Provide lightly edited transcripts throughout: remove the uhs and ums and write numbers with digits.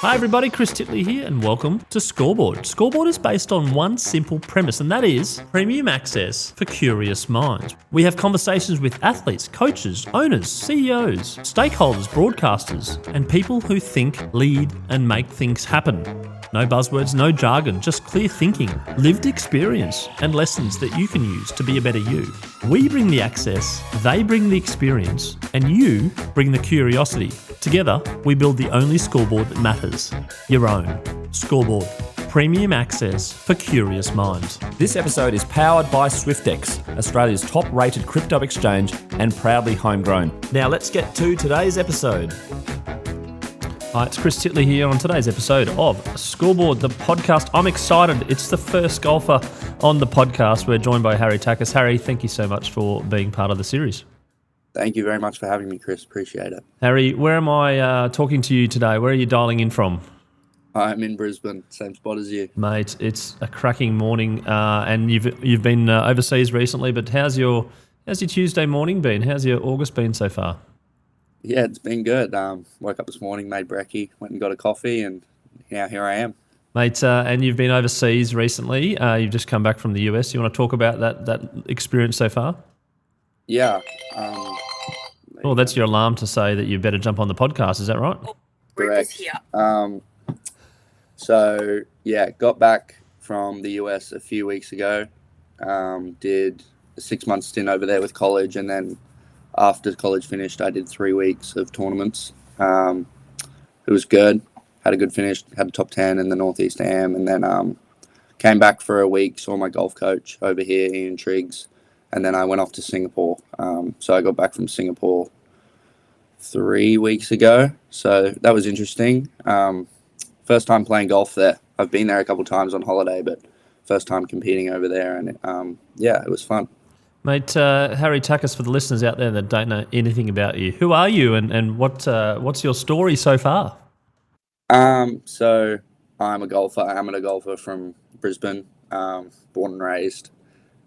Hi everybody, Chris Titley here and welcome to Scoreboard. Scoreboard is based on one simple premise, and that is premium access for curious minds. We have conversations with athletes, coaches, owners, CEOs, stakeholders, broadcasters, and people who think, lead and make things happen. No buzzwords, no jargon, just clear thinking, lived experience, and lessons that you can use to be a better you. We bring the access, they bring the experience, and you bring the curiosity. Together, we build the only scoreboard that matters, your own. Scoreboard, premium access for curious minds. This episode is powered by Swyftx, Australia's top-rated crypto exchange and proudly homegrown. Now let's get to today's episode. Hi, it's Chris Titley here on today's episode of Scoreboard, the podcast. I'm excited. It's the first golfer on the podcast. We're joined by Harry Takis. Harry, thank you so much for being part of the series. Thank you very much for having me, Chris. Appreciate it. Harry, where am I talking to you today? Where are you dialing in from? I'm in Brisbane, same spot as you. Mate, it's a cracking morning, and you've been overseas recently, but how's your Tuesday morning been? How's your August been so far? Yeah, it's been good. Woke up this morning, made brekkie, went and got a coffee, and now here I am. Mate, and you've been overseas recently. You've just come back from the US. You want to talk about that experience so far? Yeah. Oh, that's your alarm to say that you better jump on the podcast. Is that right? Correct. So, yeah, got back from the US a few weeks ago. Did a 6-month stint over there with college, and then after college finished, I did 3 weeks of tournaments. It was good. Had a good finish. Had a top 10 in the Northeast Am, and then came back for a week. Saw my golf coach over here, Ian Triggs, and then I went off to Singapore. So I got back from Singapore 3 weeks ago. So that was interesting. First time playing golf there. I've been there a couple of times on holiday, but first time competing over there, and yeah, it was fun. Mate, Harry Takis, for the listeners out there that don't know anything about you, who are you and what's your story so far? So I'm a golfer, amateur golfer from Brisbane, born and raised.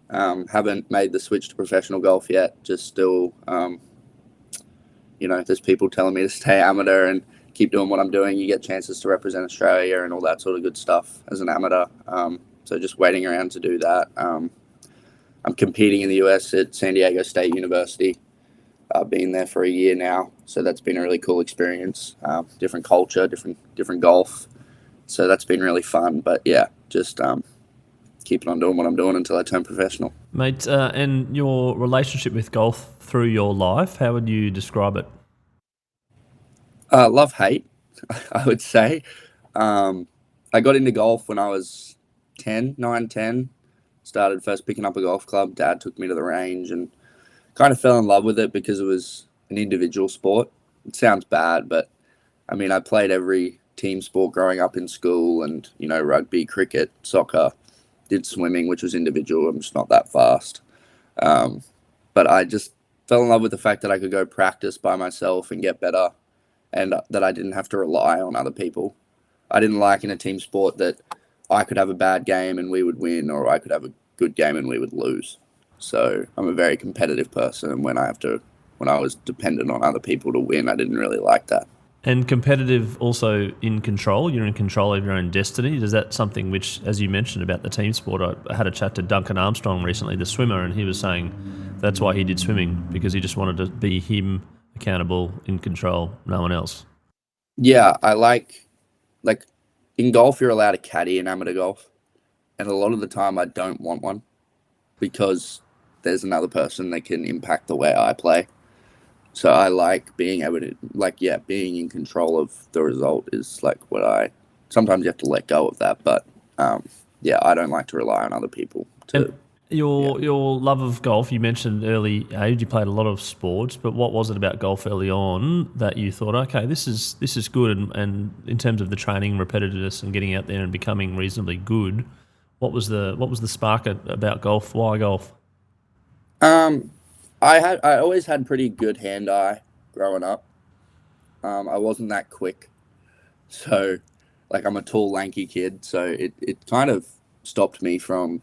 Haven't made the switch to professional golf yet, just still, there's people telling me to stay amateur and keep doing what I'm doing. You get chances to represent Australia and all that sort of good stuff as an amateur. So just waiting around to do that. I'm competing in the US at San Diego State University. I've been there for a year now, so that's been a really cool experience. Different culture, different golf. So that's been really fun. But yeah, just keeping on doing what I'm doing until I turn professional. Mate, and your relationship with golf through your life, how would you describe it? Love, hate, I would say. I got into golf when I was 9, 10. Started first picking up a golf club. Dad took me to the range and kind of fell in love with it because it was an individual sport. It sounds bad, but I mean, I played every team sport growing up in school and, rugby, cricket, soccer, did swimming, which was individual. I'm just not that fast. But I just fell in love with the fact that I could go practice by myself and get better and that I didn't have to rely on other people. I didn't like in a team sport that I could have a bad game and we would win, or I could have a good game and we would lose. So I'm a very competitive person, and when I was dependent on other people to win, I didn't really like that. And competitive, also in control. You're in control of your own destiny. Is that something which, as you mentioned about the team sport, I had a chat to Duncan Armstrong recently, the swimmer, and he was saying that's why he did swimming, because he just wanted to be him, accountable, in control, no one else. Yeah, I like in golf, you're allowed a caddy in amateur golf. And a lot of the time I don't want one because there's another person that can impact the way I play. So I like being able to, being in control of the result is sometimes you have to let go of that. But I don't like to rely on other people. Your love of golf, you mentioned early age, you played a lot of sports, but what was it about golf early on that you thought, okay, this is good, and in terms of the training, repetitiveness, and getting out there and becoming reasonably good, what was the spark about golf? Why golf? I always had pretty good hand-eye growing up. I wasn't that quick, so I'm a tall, lanky kid, so it kind of stopped me from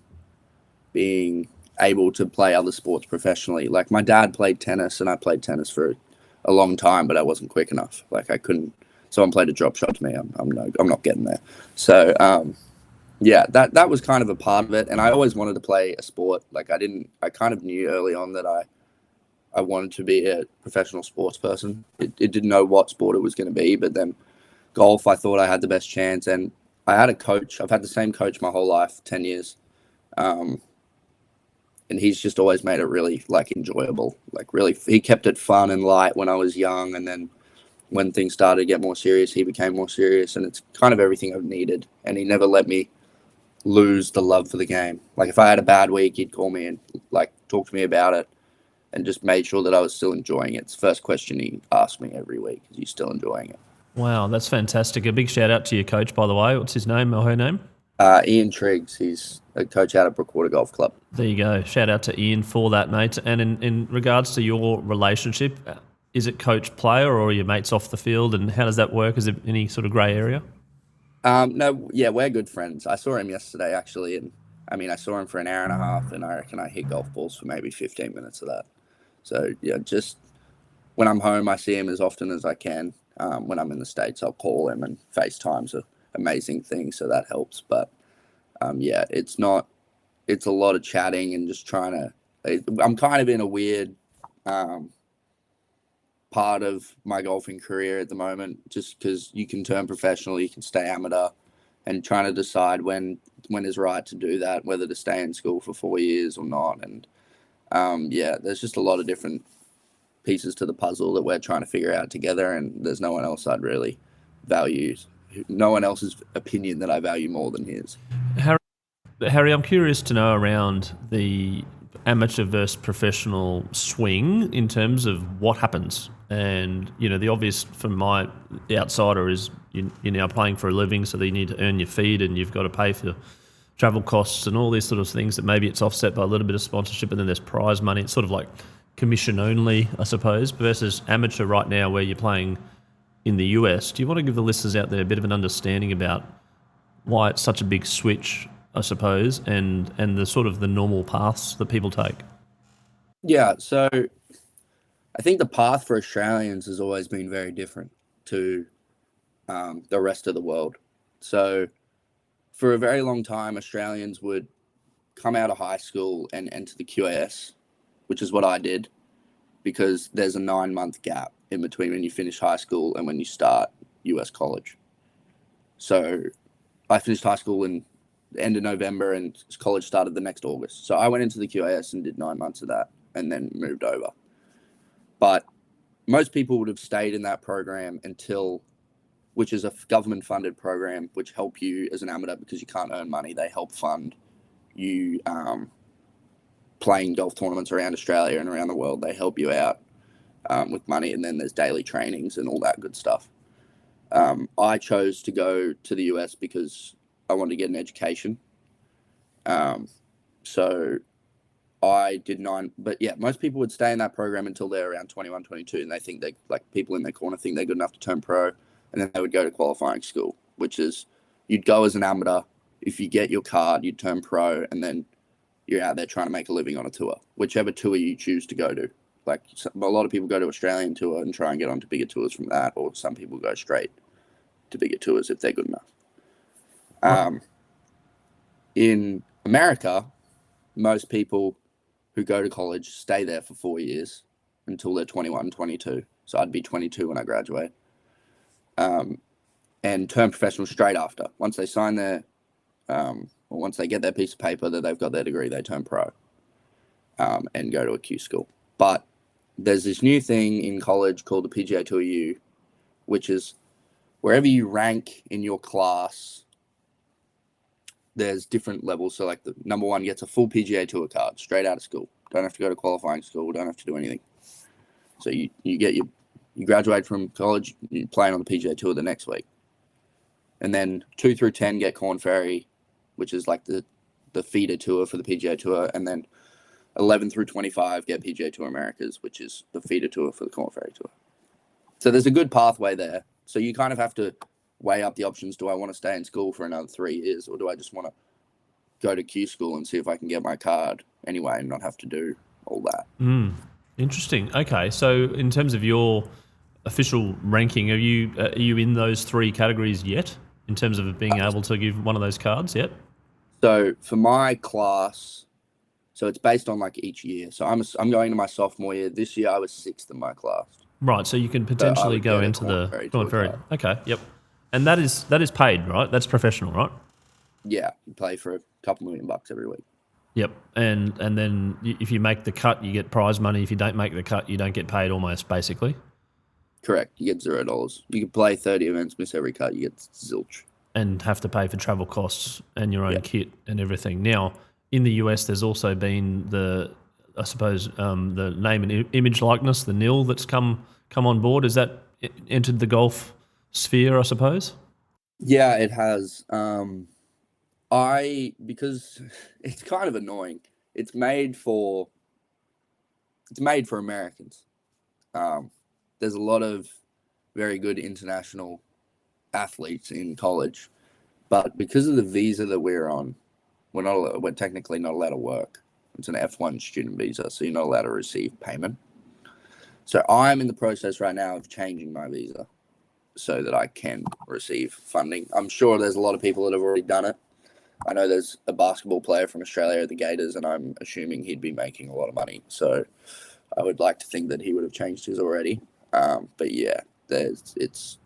being able to play other sports professionally. My dad played tennis, and I played tennis for a long time, but I wasn't quick enough. I couldn't. someone played a drop shot to me, I'm not getting there. So yeah, that was kind of a part of it. And I always wanted to play a sport. Like I kind of knew early on that I wanted to be a professional sports person. It didn't know what sport it was going to be, but then golf, I thought I had the best chance. And I had a coach. I've had the same coach my whole life, 10 years. And he's just always made it really like enjoyable. Like really, he kept it fun and light when I was young. And then when things started to get more serious, he became more serious. And it's kind of everything I've needed. And he never let me lose the love for the game. Like if I had a bad week, he'd call me and like talk to me about it and just made sure that I was still enjoying it. It's the first question he asked me every week. Is you still enjoying it? Wow, that's fantastic. A big shout out to your coach, by the way. What's his name or her name? Ian Triggs. He's a coach out at Brookwater Golf Club. There you go. Shout out to Ian for that, mate. And in regards to your relationship, is it coach-player or are your mates off the field? And how does that work? Is there any sort of grey area? No, yeah, we're good friends. I saw him yesterday, actually. And I mean, I saw him for an hour and a half, and I reckon I hit golf balls for maybe 15 minutes of that. So, yeah, just when I'm home, I see him as often as I can. When I'm in the States, I'll call him, and FaceTime's an amazing thing, so that helps. But, yeah, it's a lot of chatting and just trying to – I'm kind of in a weird part of my golfing career at the moment, just because you can turn professional, you can stay amateur, and trying to decide when is right to do that, whether to stay in school for 4 years or not. And, yeah, there's just a lot of different pieces to the puzzle that we're trying to figure out together, and there's no one else I'd really value, no one else's opinion that I value more than his. Harry, I'm curious to know around the amateur versus professional swing in terms of what happens. And, you know, the obvious from the outsider is you're now playing for a living, so that you need to earn your feed and you've got to pay for travel costs and all these sort of things that maybe it's offset by a little bit of sponsorship, and then there's prize money. It's sort of like commission only, I suppose, versus amateur right now where you're playing in the US. Do you want to give the listeners out there a bit of an understanding about why it's such a big switch, I suppose, and the sort of the normal paths that people take? Yeah, so I think the path for Australians has always been very different to the rest of the world. So for a very long time, Australians would come out of high school and enter the QAS, which is what I did, because there's a 9-month gap in between when you finish high school and when you start US college. So I finished high school in the end of November and college started the next August. So I went into the QAS and did 9 months of that and then moved over. But most people would have stayed in that program which is a government-funded program, which help you as an amateur because you can't earn money. They help fund you playing golf tournaments around Australia and around the world. They help you out with money, and then there's daily trainings and all that good stuff. I chose to go to the US because I wanted to get an education. So I did 9, but yeah, most people would stay in that program until they're around 21, 22, and they think people in their corner think they're good enough to turn pro, and then they would go to qualifying school, which is you'd go as an amateur. If you get your card, you'd turn pro, and then you're out there trying to make a living on a tour, whichever tour you choose to go to. Like a lot of people go to Australian tour and try and get onto bigger tours from that, or some people go straight to bigger tours if they're good enough. In America, most people who go to college stay there for 4 years until they're 21, 22. So I'd be 22 when I graduate. And turn professional straight after. Once they sign once they get their piece of paper that they've got their degree, they turn pro and go to a Q school. But there's this new thing in college called the PGA Tour U, which is wherever you rank in your class, there's different levels. So like the number one gets a full PGA Tour card straight out of school. Don't have to go to qualifying school. Don't have to do anything. So you graduate from college, you're playing on the PGA Tour the next week. And then 2 through 10 get Corn Ferry, which is like the feeder tour for the PGA Tour. And then 11 through 25 get PGA Tour Americas, which is the feeder tour for the Corn Ferry Tour. So there's a good pathway there. So you kind of have to weigh up the options. Do I want to stay in school for another 3 years, or do I just want to go to Q school and see if I can get my card anyway and not have to do all that? Interesting. Okay, so in terms of your official ranking, are you in those three categories yet in terms of being able to give one of those cards yet? So for my class, so it's based on like each year. So I'm going to my sophomore year. This year I was sixth in my class. Right, so you can So I potentially would go get a into the Corn Ferry Corn Tour Ferry. card. Okay, yep. And that is paid, right? That's professional, right? Yeah, you play for a couple $1 million every week. Yep. And then if you make the cut, you get prize money. If you don't make the cut, you don't get paid almost, basically. Correct. You get $0. You can play 30 events, miss every cut, you get zilch. And have to pay for travel costs and your own Yep. kit and everything. Now, in the US, there's also been the name and image likeness, the nil that's come on board. Has that entered the golf sphere, I suppose? Yeah, it has. Because it's kind of annoying. It's made for Americans. There's a lot of very good international athletes in college, but because of the visa that we're on, we're technically not allowed to work. It's an F1 student visa, so you're not allowed to receive payment. So I'm in the process right now of changing my visa so that I can receive funding. I'm sure there's a lot of people that have already done it. I know there's a basketball player from Australia at the Gators, and I'm assuming he'd be making a lot of money. So I would like to think that he would have changed his already. But yeah, it's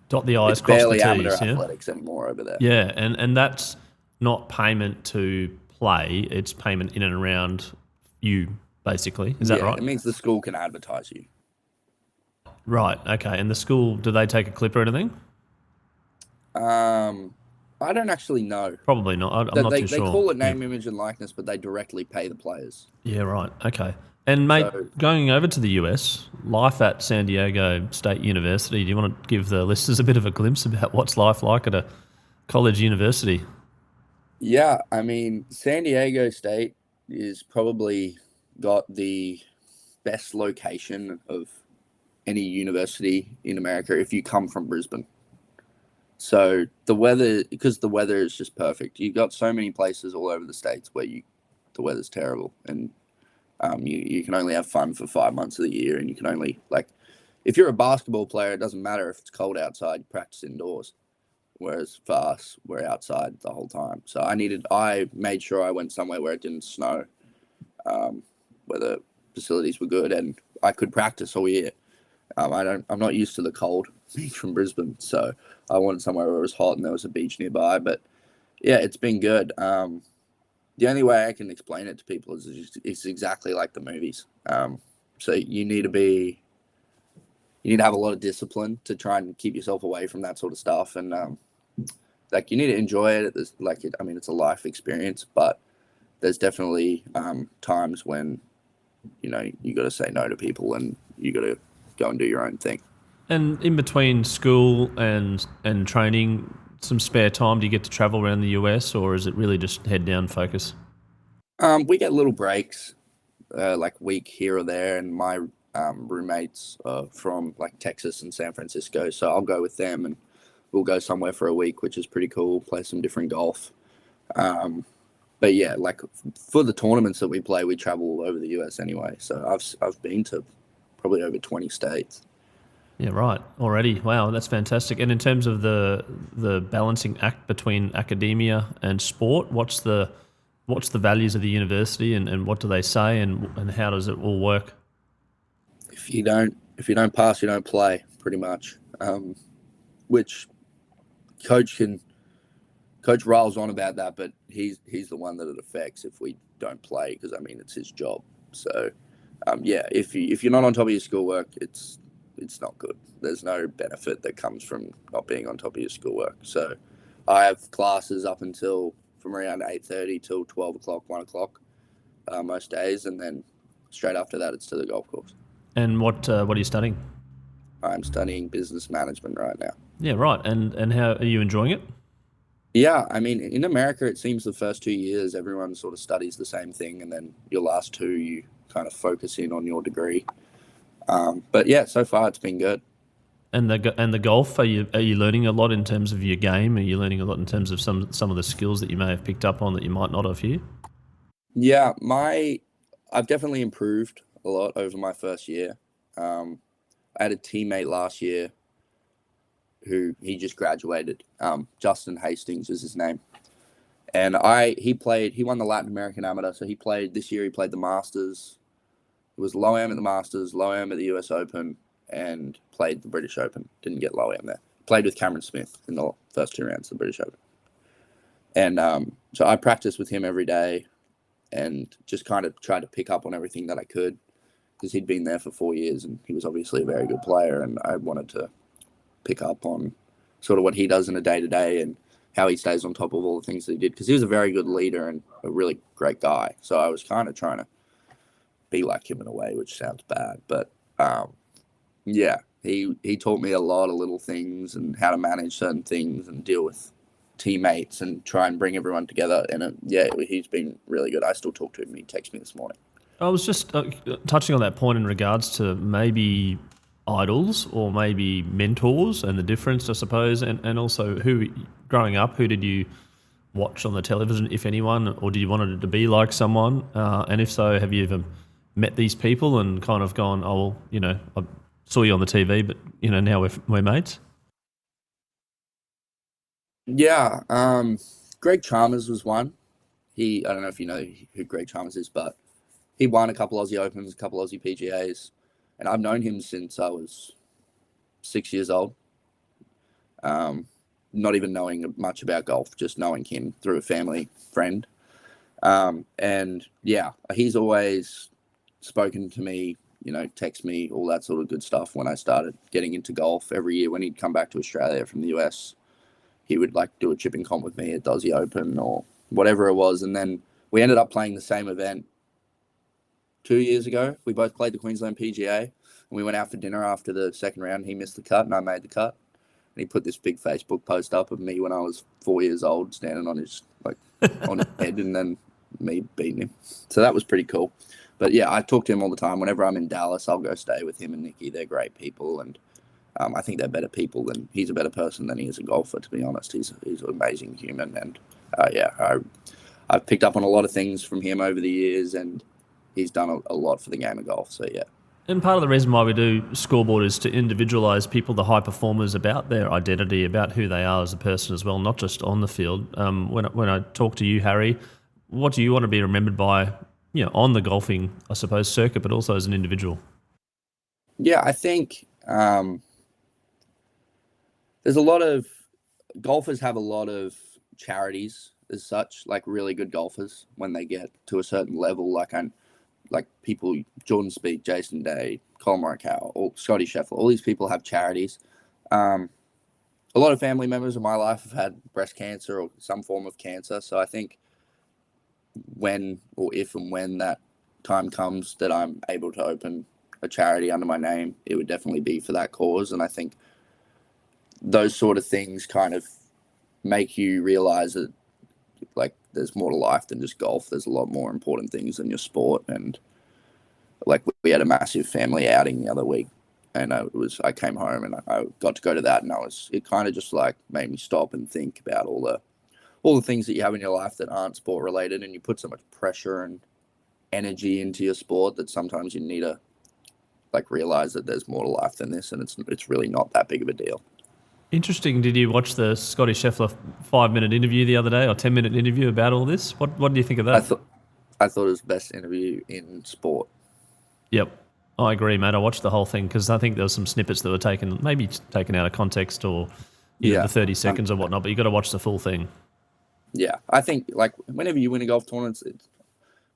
Dot the I's, cross the barely T's, amateur yeah? athletics anymore over there. Yeah, and that's not payment to play, it's payment in and around you, basically. Is that right? It means the school can advertise you. Right, okay. And the school, do they take a clip or anything? I don't actually know. Probably not. I'm not too They sure. call it name, image, and likeness, but they directly pay the players. Yeah, right. Okay. And mate, So- going over to the US, life at San Diego State University, do you want to give the listeners a bit of a glimpse about what's life like at a college university? Yeah, I mean, San Diego State is probably got the best location of any university in America if you come from Brisbane. So because the weather is just perfect. You've got so many places all over the States where the weather's terrible, and you can only have fun for 5 months of the year, and you can only, like, if you're a basketball player, it doesn't matter if it's cold outside, you practice indoors. Whereas for us, we're outside the whole time. So I made sure I went somewhere where it didn't snow, where the facilities were good, and I could practice all year. I'm not used to the cold being from Brisbane, so I wanted somewhere where it was hot and there was a beach nearby. But yeah, it's been good. The only way I can explain it to people is it's exactly like the movies. So you need to have a lot of discipline to try and keep yourself away from that sort of stuff, and like, you need to enjoy it. It's a life experience, but there's definitely times when you got to say no to people and you got to go and do your own thing. And in between school and training, some spare time, do you get to travel around the US, or is it really just head down focus? We get little breaks, like week here or there, and my roommates are from like Texas and San Francisco, so I'll go with them and we'll go somewhere for a week, which is pretty cool, play some different golf. But yeah, like for the tournaments that we play, we travel all over the US anyway, so I've been to probably over 20 states. Yeah, right. Already. Wow, that's fantastic. And in terms of the balancing act between academia and sport, what's the values of the university, and what do they say, and how does it all work? If you don't pass, you don't play, pretty much. Which coach riles on about that, but he's the one that it affects if we don't play, because it's his job. So yeah, if you're not on top of your schoolwork, it's not good. There's no benefit that comes from not being on top of your schoolwork. So I have classes up until from around 8:30 till 12 o'clock, 1 o'clock most days, and then straight after that it's to the golf course. And what are you studying? I'm studying business management right now. Yeah, right. And how are you enjoying it? Yeah, in America, it seems the first 2 years everyone sort of studies the same thing, and then your last two you kind of focus in on your degree. But yeah, so far it's been good. And the golf, are you learning a lot in terms of your game? Are you learning a lot in terms of some of the skills that you may have picked up on that you might not have here? Yeah, I've definitely improved a lot over my first year. I had a teammate last year who he just graduated. Justin Hastings is his name. And he won the Latin American Amateur. So this year he played the Masters. It was low am at the Masters, low am at the US Open, and played the British Open. Didn't get low am there. Played with Cameron Smith in the first 2 rounds of the British Open. And so I practiced with him every day and just kind of tried to pick up on everything that I could, because he'd been there for 4 years and he was obviously a very good player, and I wanted to pick up on sort of what he does in a day-to-day and how he stays on top of all the things that he did, because he was a very good leader and a really great guy. So I was kind of trying to be like him in a way, which sounds bad. But yeah, he taught me a lot of little things and how to manage certain things and deal with teammates and try and bring everyone together. And yeah, he's been really good. I still talk to him. He texted me this morning. I was just touching on that point in regards to maybe idols or maybe mentors and the difference, I suppose, and also growing up, who did you watch on the television, if anyone, or did you want it to be like someone? And if so, have you ever met these people and kind of gone, oh, well, I saw you on the TV, but, now we're mates? Yeah. Greg Chalmers was one. I don't know if you know who Greg Chalmers is, but he won a couple Aussie Opens, a couple Aussie PGAs, and I've known him since I was 6 years old. Not even knowing much about golf, just knowing him through a family friend. And yeah, he's always spoken to me, text me, all that sort of good stuff when I started getting into golf. Every year when he'd come back to Australia from the US, he would do a chipping comp with me at the Aussie Open or whatever it was. And then we ended up playing the same event 2 years ago. We both played the Queensland PGA, and we went out for dinner after the second round. He missed the cut and I made the cut. And he put this big Facebook post up of me when I was 4 years old, standing on his on his head, and then me beating him. So that was pretty cool. But yeah, I talk to him all the time. Whenever I'm in Dallas, I'll go stay with him and Nikki. They're great people, and I think they're better people than he's a better person than he is a golfer. To be honest, he's an amazing human, and I've picked up on a lot of things from him over the years, and he's done a lot for the game of golf. So yeah. And part of the reason why we do Scoreboard is to individualise people, the high performers, about their identity, about who they are as a person as well, not just on the field. When I talk to you, Harry, what do you want to be remembered by, on the golfing, I suppose, circuit, but also as an individual? Yeah, I think there's a lot of golfers have a lot of charities as such, like really good golfers when they get to a certain level, like people, Jordan Spieth, Jason Day, Colin Morikawa, or Scotty Scheffler, all these people have charities. A lot of family members in my life have had breast cancer or some form of cancer. So I think if and when that time comes that I'm able to open a charity under my name, it would definitely be for that cause. And I think those sort of things kind of make you realize that there's more to life than just golf. There's a lot more important things than your sport. And we had a massive family outing the other week, and I came home and I got to go to that, and it kind of just made me stop and think about all the things that you have in your life that aren't sport related, and you put so much pressure and energy into your sport that sometimes you need to realize that there's more to life than this, and it's really not that big of a deal. Interesting. Did you watch the Scotty Scheffler 5-minute interview the other day, or 10-minute interview about all this? What do you think of that? I thought it was the best interview in sport. Yep, I agree, mate. I watched the whole thing because I think there were some snippets that were maybe taken out of context, or the 30 seconds or whatnot. But you got to watch the full thing. Yeah, I think whenever you win a golf tournament,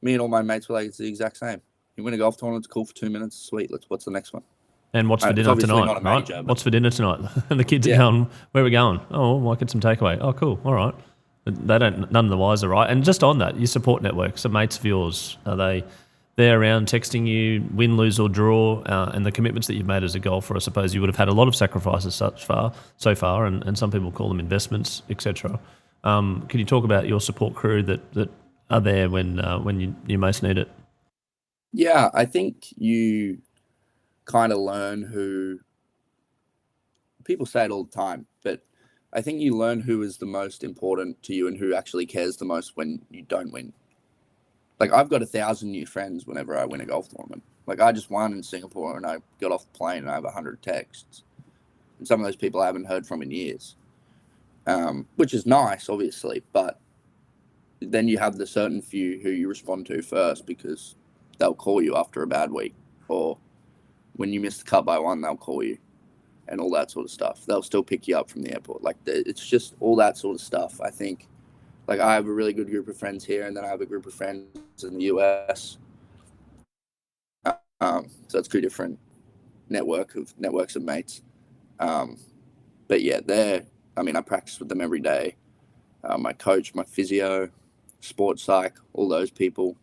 me and all my mates were it's the exact same. You win a golf tournament, it's cool for 2 minutes, sweet. What's the next one? And what's for dinner tonight? Right? What's for dinner tonight? And the kids are going, where are we going? Oh, might get some takeaway. Oh, cool. All right. None of the wiser, right? And just on that, your support network, some mates of yours, are they're around texting you, win, lose or draw, and the commitments that you've made as a golfer? I suppose you would have had a lot of sacrifices so far, and some people call them investments, etc. Can you talk about your support crew that are there when you most need it? Yeah, I think you kind of learn who, people say it all the time, but I think you learn who is the most important to you and who actually cares the most when you don't win. Like, I've got 1,000 new friends whenever I win a golf tournament. Like, I just won in Singapore, and I got off the plane and I have 100 texts. And some of those people I haven't heard from in years, which is nice, obviously. But then you have the certain few who you respond to first because they'll call you after a bad week, or when you miss the cut by one, they'll call you, and all that sort of stuff. They'll still pick you up from the airport. Like, it's just all that sort of stuff. I think, like, I have a really good group of friends here, and then I have a group of friends in the US. So it's two different networks of mates. But yeah, I practice with them every day. My coach, my physio, sports psych, all those people,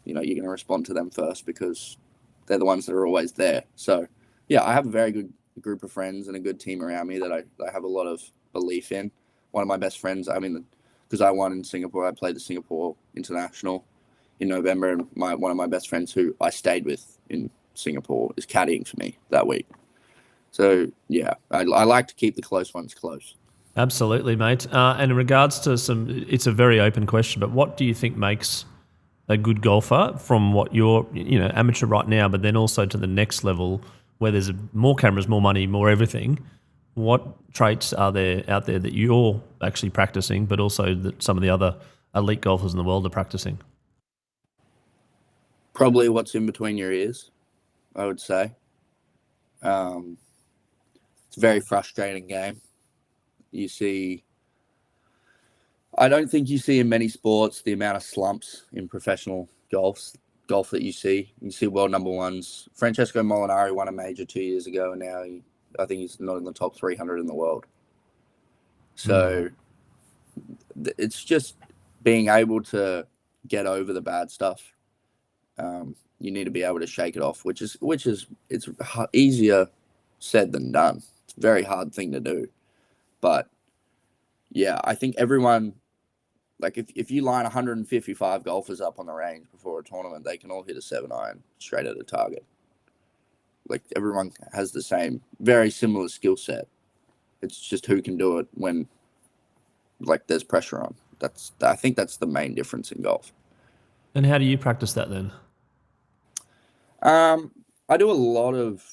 you're going to respond to them first because they're the ones that are always there. So yeah, I have a very good group of friends and a good team around me that I have a lot of belief in. One of my best friends, because I won in Singapore, I played the Singapore International in November, and one of my best friends who I stayed with in Singapore is caddying for me that week. So yeah, I like to keep the close ones close. Absolutely, mate. And in regards to it's a very open question, but what do you think makes a good golfer from what you're, amateur right now, but then also to the next level where there's more cameras, more money, more everything? What traits are there out there that you're actually practicing, but also that some of the other elite golfers in the world are practicing? Probably what's in between your ears, I would say. It's a very frustrating game. I don't think you see in many sports the amount of slumps in professional golf that you see. You see world number ones. Francesco Molinari won a major 2 years ago, and now I think he's not in the top 300 in the world. So it's just being able to get over the bad stuff. You need to be able to shake it off, which is it's easier said than done. It's a very hard thing to do. But yeah, I think everyone, like if you line 155 golfers up on the range before a tournament, they can all hit a 7-iron straight at a target. Like, everyone has the same, very similar skill set. It's just who can do it when, like, there's pressure on. I think that's the main difference in golf. And how do you practice that then? I do a lot of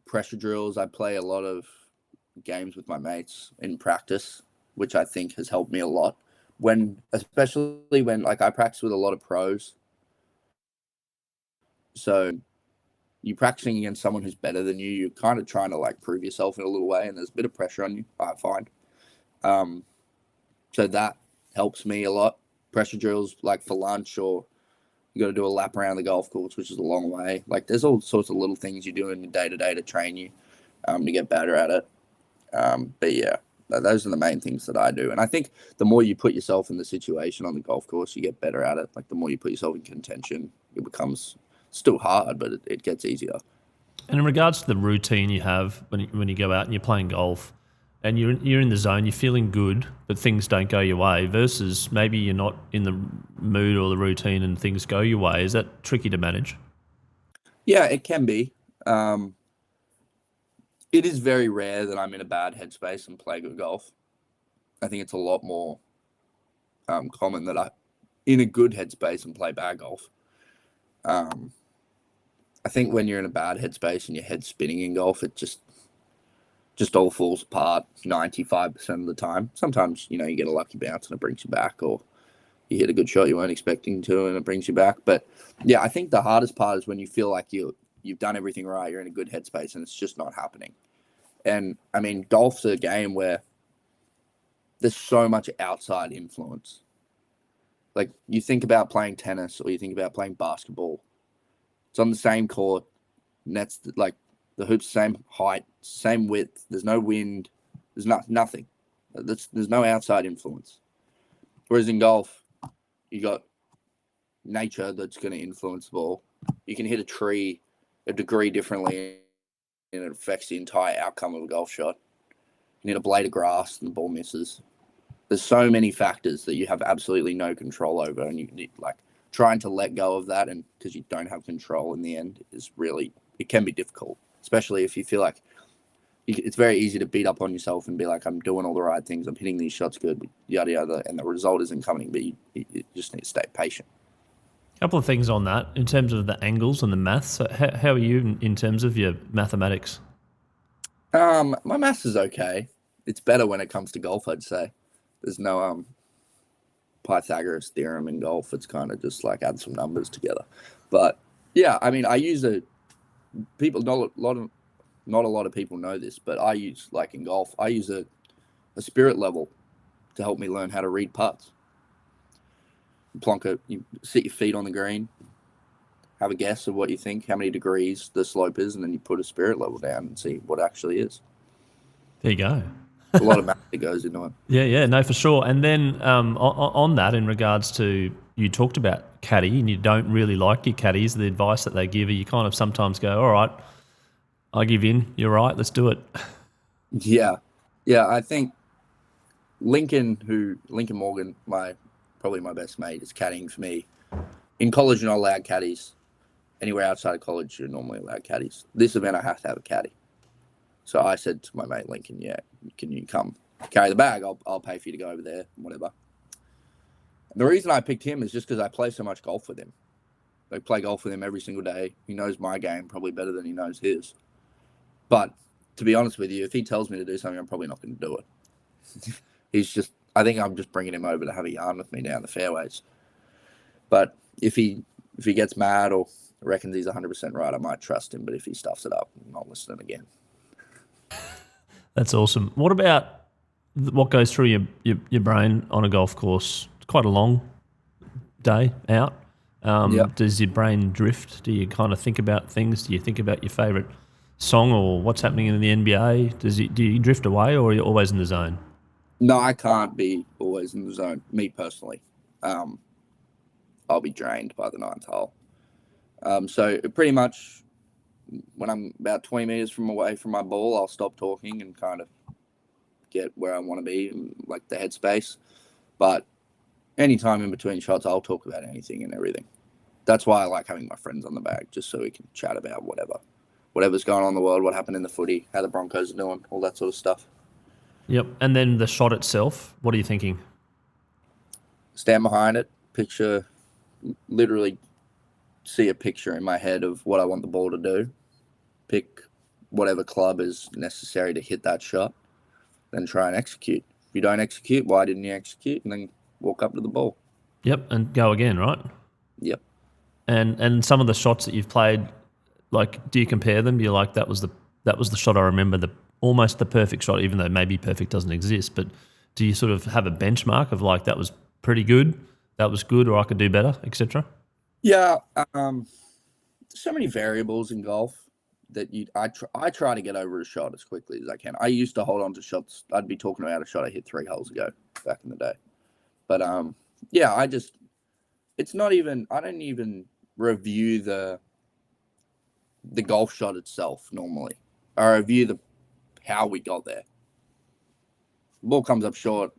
pressure drills. I play a lot of games with my mates in practice, which I think has helped me a lot. Especially when like I practice with a lot of pros. So you're practicing against someone who's better than you. You're kind of trying to like prove yourself in a little way, and there's a bit of pressure on you, I find. So that helps me a lot. Pressure drills like for lunch, or you got to do a lap around the golf course, which is a long way. Like, there's all sorts of little things you do in your day-to-day to train you to get better at it. But yeah, those are the main things that I do. And I think the more you put yourself in the situation on the golf course, you get better at it. Like, the more you put yourself in contention, it becomes still hard, but it gets easier. And in regards to the routine you have when you go out and you're playing golf and you're in the zone, you're feeling good, but things don't go your way, versus maybe you're not in the mood or the routine and things go your way. Is that tricky to manage? Yeah, it can be. It is very rare that I'm in a bad headspace and play good golf. I think it's a lot more common that I'm in a good headspace and play bad golf. I think when you're in a bad headspace and your head's spinning in golf, it just all falls apart 95% of the time. Sometimes, you get a lucky bounce and it brings you back, or you hit a good shot you weren't expecting to and it brings you back. But yeah, I think the hardest part is when you feel like you've done everything right, you're in a good headspace, and it's just not happening. And I mean, golf's a game where there's so much outside influence. Like, you think about playing tennis, or you think about playing basketball. It's on the same court, nets, like the hoops, same height, same width. There's no wind. There's nothing. There's no outside influence. Whereas in golf, you got nature that's going to influence the ball. You can hit a tree a degree differently, and it affects the entire outcome of a golf shot. You hit a blade of grass and the ball misses. There's so many factors that you have absolutely no control over, and you like trying to let go of that, and because you don't have control in the end, it can be difficult, especially if you feel like it's very easy to beat up on yourself and be like, I'm doing all the right things, I'm hitting these shots good, yada yada, and the result isn't coming. But you just need to stay patient. Couple of things on that in terms of the angles and the maths. So how are you in terms of your mathematics? My maths is okay. It's better when it comes to golf, I'd say. There's no Pythagoras theorem in golf. It's kind of just like add some numbers together. But yeah, I mean, I use not a lot of people know this, but I use, like in golf, I use a spirit level to help me learn how to read putts. You sit your feet on the green, have a guess of what you think, how many degrees the slope is, and then you put a spirit level down and see what it actually is. There you go. A lot of math that goes into it. Yeah, no, for sure. And then on that, in regards to, you talked about caddy, and you don't really like your caddies, the advice that they give you, you kind of sometimes go, all right, I give in, you're right, let's do it. Yeah, I think Lincoln Morgan, probably my best mate, is caddying for me. In college, you're not allowed caddies. Anywhere outside of college, you're normally allowed caddies. This event, I have to have a caddy. So I said to my mate Lincoln, yeah, can you come carry the bag? I'll pay for you to go over there, whatever. And the reason I picked him is just because I play so much golf with him. I play golf with him every single day. He knows my game probably better than he knows his. But to be honest with you, if he tells me to do something, I'm probably not going to do it. I think I'm just bringing him over to have a yarn with me down the fairways. But if he gets mad or reckons he's 100% right, I might trust him. But if he stuffs it up, I'm not listening again. That's awesome. What about what goes through your brain on a golf course? It's quite a long day out. Yep. Does your brain drift? Do you kind of think about things? Do you think about your favourite song or what's happening in the NBA? Do you drift away, or are you always in the zone? No, I can't be always in the zone. Me personally, I'll be drained by the ninth hole. So pretty much when I'm about 20 meters away from my ball, I'll stop talking and kind of get where I want to be, like the headspace. But anytime in between shots, I'll talk about anything and everything. That's why I like having my friends on the bag, just so we can chat about whatever's going on in the world, what happened in the footy, how the Broncos are doing, all that sort of stuff. Yep. And then the shot itself, what are you thinking? Stand behind it, literally see a picture in my head of what I want the ball to do, pick whatever club is necessary to hit that shot, then try and execute. If you don't execute, why didn't you execute? And then walk up to the ball. Yep, and go again, right? Yep. And some of the shots that you've played, like, do you compare them? You're like, that was the shot I remember, almost the perfect shot, even though maybe perfect doesn't exist. But do you sort of have a benchmark of like, that was pretty good, that was good, or I could do better, etc.? Yeah, so many variables in golf that I try to get over a shot as quickly as I can. I used to hold on to shots. I'd be talking about a shot I hit 3 holes ago back in the day. But yeah, I don't even review the golf shot itself normally. I review how we got there. Ball comes up short.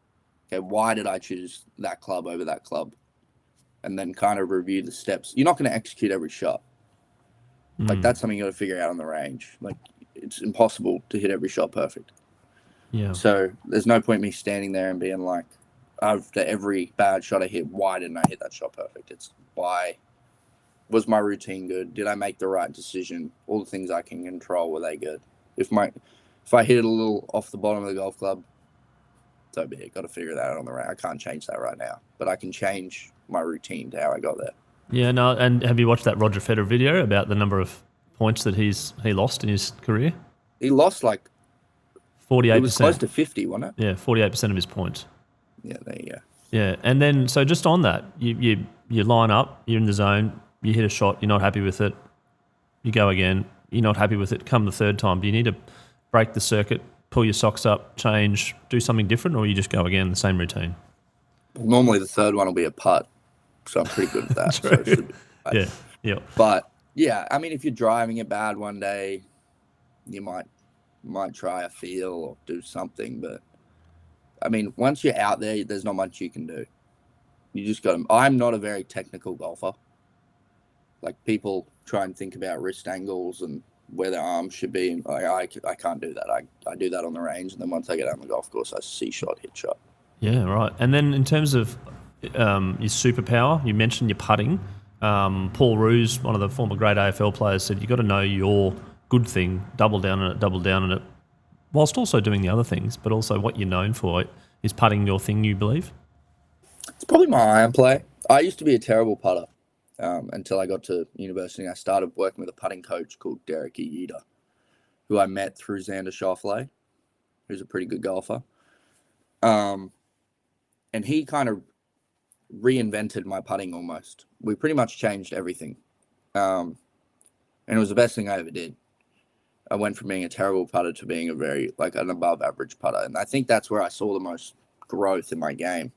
Okay, why did I choose that club over that club? And then kind of review the steps. You're not going to execute every shot. Like, that's something you got to figure out on the range. Like, it's impossible to hit every shot perfect. Yeah. So there's no point me standing there and being like, after every bad shot I hit, why didn't I hit that shot perfect? It's why. Was my routine good? Did I make the right decision? All the things I can control, were they good? If I hit it a little off the bottom of the golf club, so be it. Got to figure that out on the range. I can't change that right now, but I can change my routine to how I got there. Yeah, no. And have you watched that Roger Federer video about the number of points that he lost in his career? He lost like 48%. It was close to 50, wasn't it? Yeah, 48% of his points. Yeah, there you go. Yeah, and then so just on that, you line up, you're in the zone, you hit a shot, you're not happy with it, you go again, you're not happy with it, come the third time. Do you need to break the circuit, pull your socks up, change, do something different, or you just go again, the same routine? Well, normally the third one will be a putt, so I'm pretty good at that. So it should be yeah, yeah. But yeah, I mean, if you're driving it bad one day, you might try a feel or do something. But I mean, once you're out there, there's not much you can do. You just got to. I'm not a very technical golfer. Like, people try and think about wrist angles and where their arms should be. And I can't do that. I do that on the range, and then once I get out on the golf course, I see shot, hit shot. Yeah, right. And then in terms of your superpower, you mentioned your putting. Paul Roos, one of the former great AFL players, said you got to know your good thing, double down on it, whilst also doing the other things, but also what you're known for. Is putting your thing, you believe? It's probably my iron play. I used to be a terrible putter until I got to university. I started working with a putting coach called Derek Iyeda, who I met through Xander Schauffele, who's a pretty good golfer. And he kind of reinvented my putting almost. We pretty much changed everything. And it was the best thing I ever did. I went from being a terrible putter to being a very, like, an above average putter. And I think that's where I saw the most growth in my game.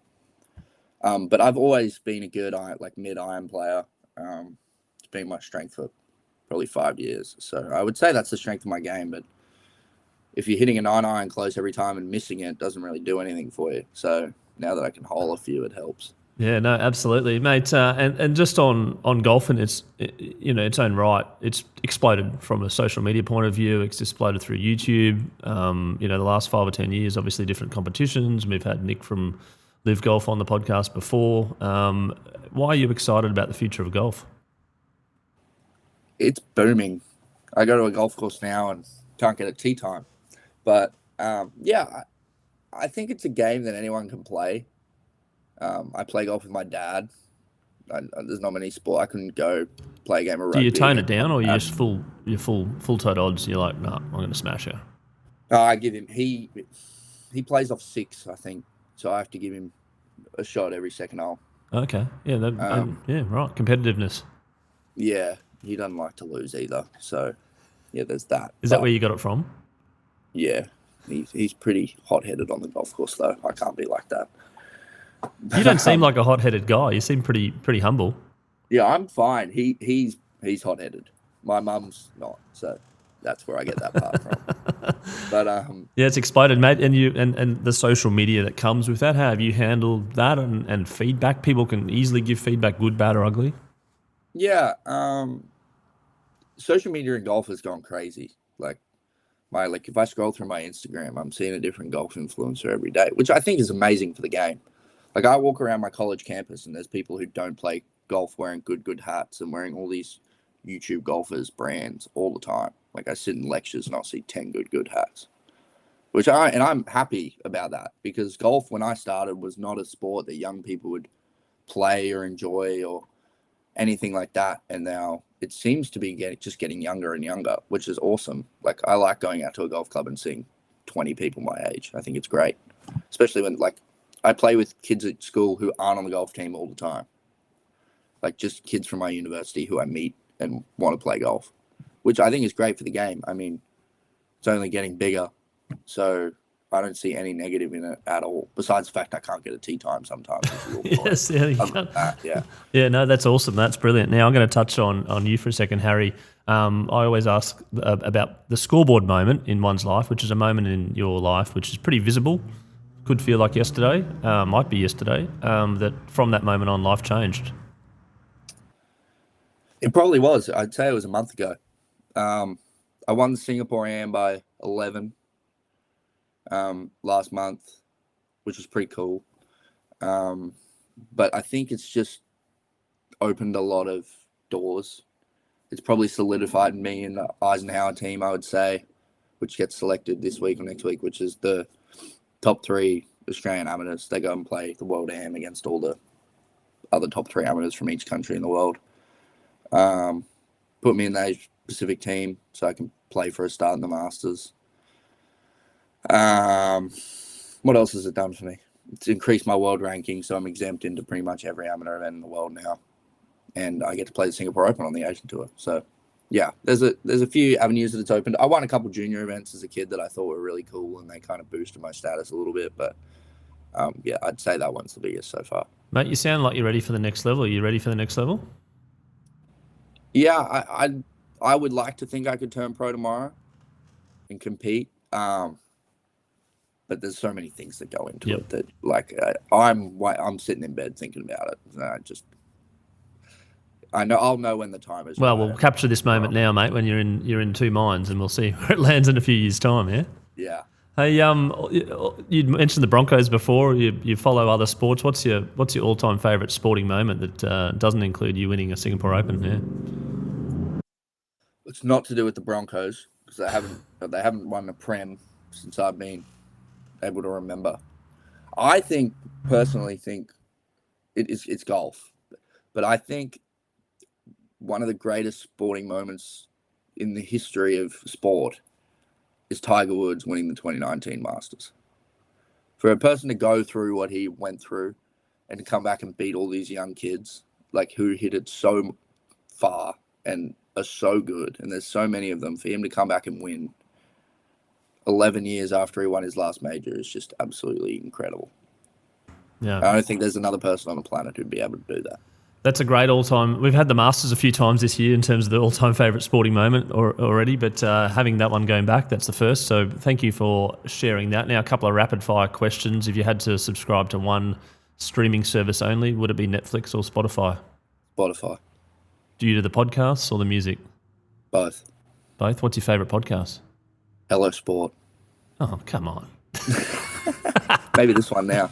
But I've always been a good mid-iron player. It's been my strength for probably 5 years. So I would say that's the strength of my game. But if you're hitting a 9-iron close every time and missing it, doesn't really do anything for you. So now that I can hole a few, it helps. Yeah, no, absolutely, mate. And just on golf and its own right, it's exploded from a social media point of view. It's exploded through YouTube. The last 5 or 10 years, obviously different competitions. We've had Nick from Live Golf on the podcast before. Why are you excited about the future of golf? It's booming. I go to a golf course now and can't get a tee time. But, I think it's a game that anyone can play. I play golf with my dad. There's not many sport I couldn't go play a game of rugby. Do you tone it down, or you just you're full toed odds? You're like, no, I'm going to smash her. I give him. He plays off 6, I think. So I have to give him a shot every second hole. Okay, yeah, right. Competitiveness. Yeah, he doesn't like to lose either. So yeah, there's that. Is that where you got it from? Yeah, he's pretty hot-headed on the golf course, though. I can't be like that. You don't seem like a hot-headed guy. You seem pretty humble. Yeah, I'm fine. He's hot-headed. My mum's not, so that's where I get that part from. But yeah, it's exploded, mate. And you and the social media that comes with that. How have you handled that and feedback? People can easily give feedback, good, bad, or ugly. Yeah, social media in golf has gone crazy. If I scroll through my Instagram, I'm seeing a different golf influencer every day, which I think is amazing for the game. Like, I walk around my college campus and there's people who don't play golf wearing good hats and wearing all these YouTube golfers brands all the time. Like, I sit in lectures and I'll see 10 good hats, and I'm happy about that, because golf, when I started, was not a sport that young people would play or enjoy or anything like that. And now it seems to be just getting younger and younger, which is awesome. Like, I like going out to a golf club and seeing 20 people my age. I think it's great, especially when, I play with kids at school who aren't on the golf team all the time. Like, just kids from my university who I meet and want to play golf, which I think is great for the game. I mean, it's only getting bigger, so I don't see any negative in it at all, besides the fact I can't get a tee time sometimes. Yes, yeah, you can't. Yeah. Yeah, no, that's awesome. That's brilliant. Now I'm going to touch on you for a second, Harry. I always ask about the scoreboard moment in one's life, which is a moment in your life which is pretty visible. Could feel like yesterday, might be yesterday, that from that moment on, life changed. It probably was. I'd say it was a month ago. I won the Singapore Am by 11 last month, which was pretty cool. But I think it's just opened a lot of doors. It's probably solidified me in the Eisenhower team, I would say, which gets selected this week or next week, which is the top 3 Australian amateurs. They go and play the World Am against all the other top 3 amateurs from each country in the world. Put me in the Asia Pacific team so I can play for a start in the Masters. What else has it done for me? It's increased my world ranking, so I'm exempt into pretty much every amateur event in the world now. And I get to play the Singapore Open on the Asian Tour. So, yeah, there's a few avenues that it's opened. I won a couple junior events as a kid that I thought were really cool, and they kind of boosted my status a little bit. But, I'd say that one's the biggest so far. Mate, you sound like you're ready for the next level. Are you ready for the next level? Yeah, I would like to think I could turn pro tomorrow and compete. But there's so many things that go into it that, I'm sitting in bed thinking about it. And I'll know when the time is. Well, right. we'll capture this moment now, mate, when you're in 2 minds, and we'll see where it lands in a few years' time. Yeah. Yeah. Hey, you mentioned the Broncos before. You follow other sports. What's your all-time favourite sporting moment that doesn't include you winning a Singapore Open? Yeah. It's not to do with the Broncos because they haven't won a Prem since I've been able to remember. I personally think it's golf, but I think one of the greatest sporting moments in the history of sport is Tiger Woods winning the 2019 Masters. For a person to go through what he went through and to come back and beat all these young kids, like who hit it so far and are so good, and there's so many of them, for him to come back and win 11 years after he won his last major is just absolutely incredible. Yeah. I don't think there's another person on the planet who'd be able to do that. That's a great all-time. We've had the Masters a few times this year in terms of the all-time favourite sporting moment already, but having that one going back, that's the first. So thank you for sharing that. Now, a couple of rapid-fire questions. If you had to subscribe to one streaming service only, would it be Netflix or Spotify? Spotify. Due to the podcasts or the music? Both. Both? What's your favourite podcast? Hello Sport. Oh, come on. Maybe this one now.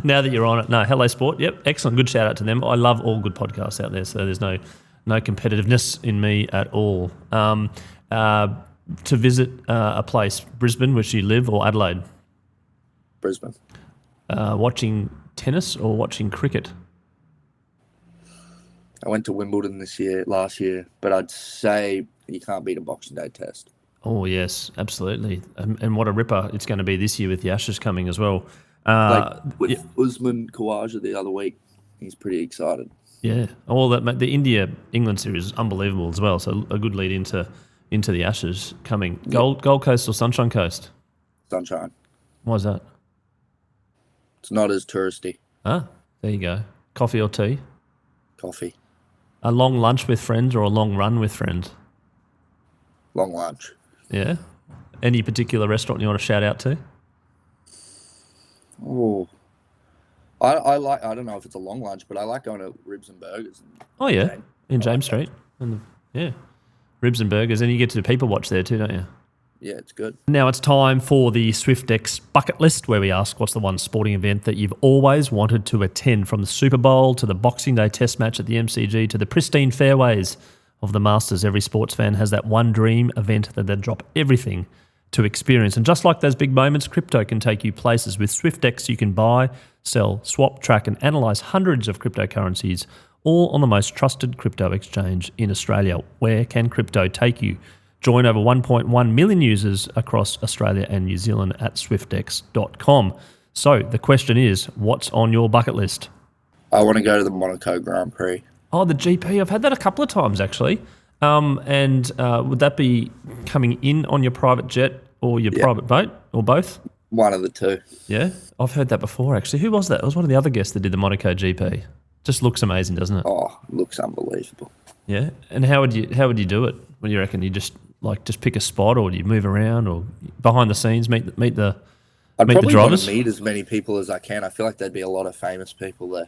Now that you're on it. No, Hello Sport. Yep, excellent. Good shout out to them. I love all good podcasts out there, so there's no competitiveness in me at all. To visit a place, Brisbane, which you live, or Adelaide? Brisbane. Watching tennis or watching cricket? I went to Wimbledon last year, but I'd say you can't beat a Boxing Day test. Oh, yes, absolutely. And what a ripper it's going to be this year with the Ashes coming as well. With Usman Khawaja the other week, he's pretty excited. Yeah. All that, the India-England series is unbelievable as well, so a good lead into the Ashes coming. Gold Coast or Sunshine Coast? Sunshine. Why is that? It's not as touristy. Ah, there you go. Coffee or tea? Coffee. A long lunch with friends or a long run with friends? Long lunch. Yeah. Any particular restaurant you want to shout out to? Oh, I don't know if it's a long lunch, but I like going to Ribs and Burgers. Oh, yeah. In James Street. Yeah. Ribs and Burgers. And you get to people watch there too, don't you? Yeah, it's good. Now it's time for the Swyftx bucket list, where we ask what's the one sporting event that you've always wanted to attend, from the Super Bowl to the Boxing Day Test match at the MCG to the pristine fairways of the Masters. Every sports fan has that one dream event that they'd drop everything to experience. And just like those big moments, crypto can take you places. With Swyftx, you can buy, sell, swap, track and analyse hundreds of cryptocurrencies, all on the most trusted crypto exchange in Australia. Where can crypto take you? Join over 1.1 million users across Australia and New Zealand at swyftx.com. So the question is, what's on your bucket list? I want to go to the Monaco Grand Prix. Oh, the GP. I've had that a couple of times, actually. And would that be coming in on your private jet or your private boat, or both? One of the two. Yeah? I've heard that before, actually. Who was that? It was one of the other guests that did the Monaco GP. Just looks amazing, doesn't it? Oh, looks unbelievable. Yeah? And how would you do it? What do you reckon? You just pick a spot, or do you move around, or behind the scenes meet the I'd meet probably the drivers? want to meet as many people as I can. I feel like there'd be a lot of famous people there.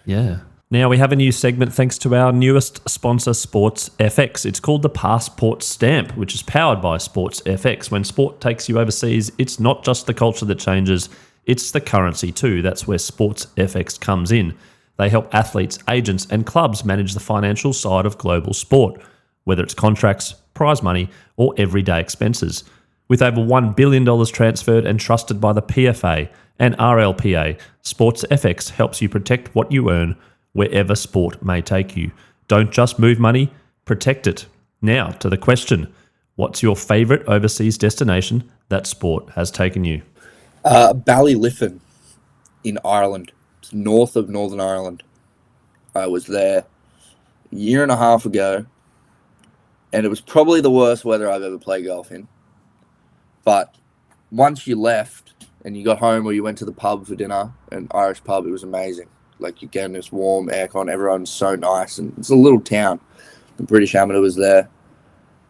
Yeah. Now we have a new segment thanks to our newest sponsor, Swyftx. It's called the Passport Stamp, which is powered by Swyftx. When sport takes you overseas, it's not just the culture that changes, it's the currency too. That's where Swyftx comes in. They help athletes, agents and clubs manage the financial side of global sport, whether it's contracts, prize money or everyday expenses. With over $1 billion transferred and trusted by the PFA and RLPA, Swyftx helps you protect what you earn wherever sport may take you. Don't just move money, protect it. Now to the question, what's your favourite overseas destination that sport has taken you? Ballyliffin in Ireland. It's north of Northern Ireland. I was there a year and a half ago, and it was probably the worst weather I've ever played golf in. But once you left and you got home or you went to the pub for dinner, an Irish pub, it was amazing. Like, you get in this warm aircon, everyone's so nice, and it's a little town. The British Amateur was there.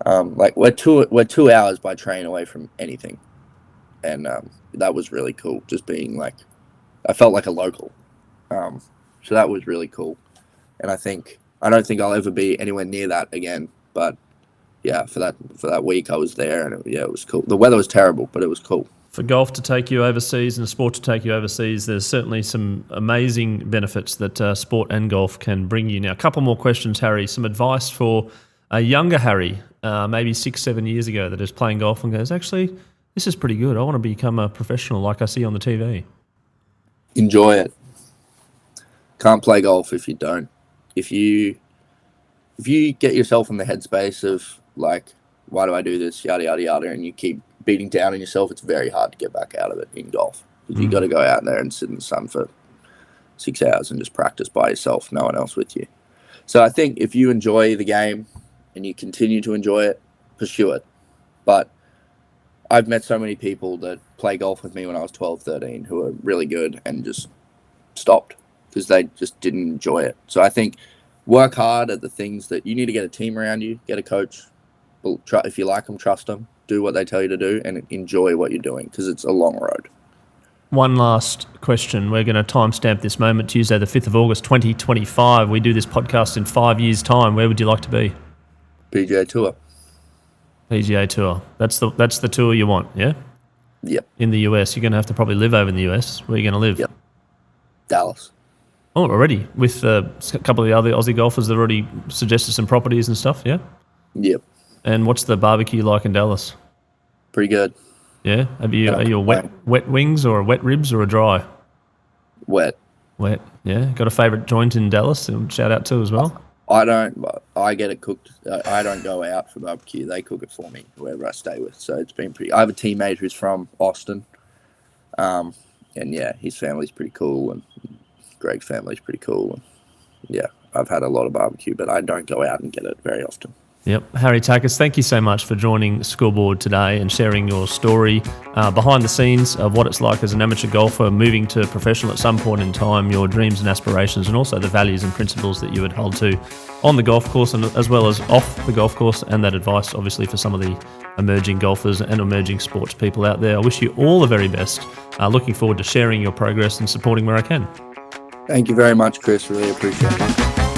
We're 2 hours by train away from anything, and that was really cool. Just being I felt like a local, so that was really cool. And I don't think I'll ever be anywhere near that again. But yeah, for that week I was there, and it was cool. The weather was terrible, but it was cool. For golf to take you overseas and sport to take you overseas, there's certainly some amazing benefits that sport and golf can bring you. Now, a couple more questions, Harry. Some advice for a younger Harry, maybe 6-7 years ago, that is playing golf and goes, actually, this is pretty good. I want to become a professional like I see on the TV. Enjoy it. Can't play golf if you don't. If you get yourself in the headspace of like, why do I do this, yada, yada, yada, and you keep beating down on yourself, it's very hard to get back out of it in golf. Because you got to go out there and sit in the sun for 6 hours and just practice by yourself, no one else with you. So I think if you enjoy the game and you continue to enjoy it, pursue it. But I've met so many people that play golf with me when I was 12, 13 who are really good and just stopped because they just didn't enjoy it. So I think work hard at the things that you need to get a team around you, get a coach. If you like them, trust them, do what they tell you to do, and enjoy what you're doing because it's a long road. One last question. We're going to timestamp this moment, Tuesday, the 5th of August, 2025. We do this podcast in 5 years' time. Where would you like to be? PGA Tour. PGA Tour. That's the tour you want, yeah? Yep. In the US. You're going to have to probably live over in the US. Where are you going to live? Yep. Dallas. Oh, already? With a couple of the other Aussie golfers that already suggested some properties and stuff, yeah? Yep. And what's the barbecue like in Dallas? Pretty good. Yeah? Are you a wet wings or a wet ribs or a dry? Wet. Wet, yeah. Got a favourite joint in Dallas and shout out to as well? I don't. I get it cooked. I don't go out for barbecue. They cook it for me, whoever I stay with. So it's been pretty. I have a teammate who's from Austin, and yeah, his family's pretty cool, and Greg's family's pretty cool. And yeah, I've had a lot of barbecue, but I don't go out and get it very often. Yep. Harry Takis, thank you so much for joining Scoreboard today and sharing your story behind the scenes of what it's like as an amateur golfer moving to professional at some point in time, your dreams and aspirations, and also the values and principles that you would hold to on the golf course and as well as off the golf course, and that advice obviously for some of the emerging golfers and emerging sports people out there. I wish you all the very best. Looking forward to sharing your progress and supporting where I can. Thank you very much, Chris. Really appreciate it.